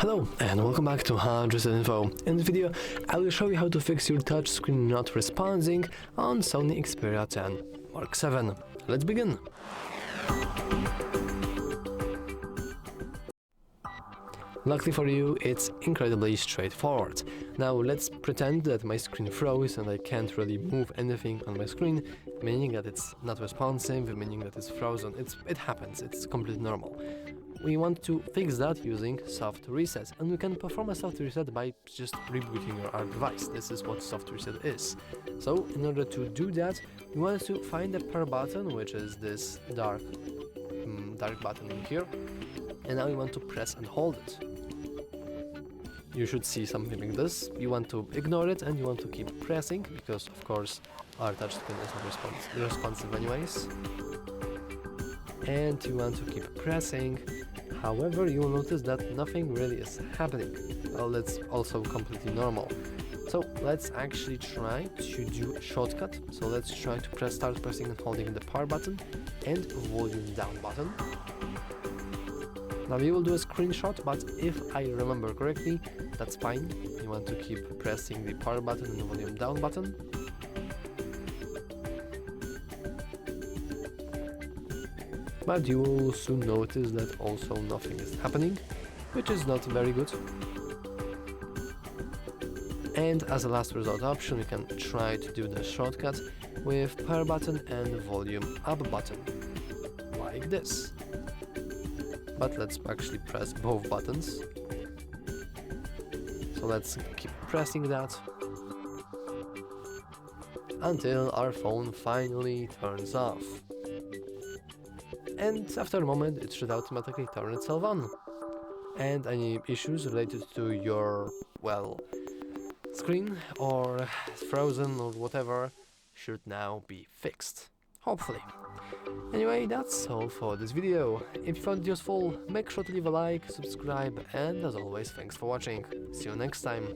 Hello and welcome back to HardReset.Info. In this video, I will show you how to fix your touchscreen not responding on SONY Xperia 10 Mark VII. Let's begin. Luckily for you, it's incredibly straightforward. Now let's pretend that my screen froze and I can't really move anything on my screen, meaning that it's not responsive, meaning that it's frozen. It happens, it's completely normal. We want to fix that using soft reset, and we can perform a soft reset by just rebooting our device. This is what soft reset is. So in order to do that, we want to find the power button, which is this dark button in here, and now we want to press and hold it. You should see something like this. You want to ignore it and you want to keep pressing, because of course our touchscreen is not responsive anyways. And you want to keep pressing. However, you will notice that nothing really is happening. Well, that's also completely normal. So let's actually try to do a shortcut. So let's try to start pressing and holding the power button and volume down button. Now we will do a screenshot, but if I remember correctly, that's fine. You want to keep pressing the power button and the volume down button. But you will soon notice that also nothing is happening, which is not very good. And as a last resort option, you can try to do the shortcut with power button and volume up button, like this. But let's actually press both buttons. So let's keep pressing that until our phone finally turns off. And after a moment it should automatically turn itself on. And any issues related to your, well, screen or frozen or whatever should now be fixed. Hopefully. Anyway, that's all for this video. If you found it useful, make sure to leave a like, subscribe, and as always, thanks for watching. See you next time.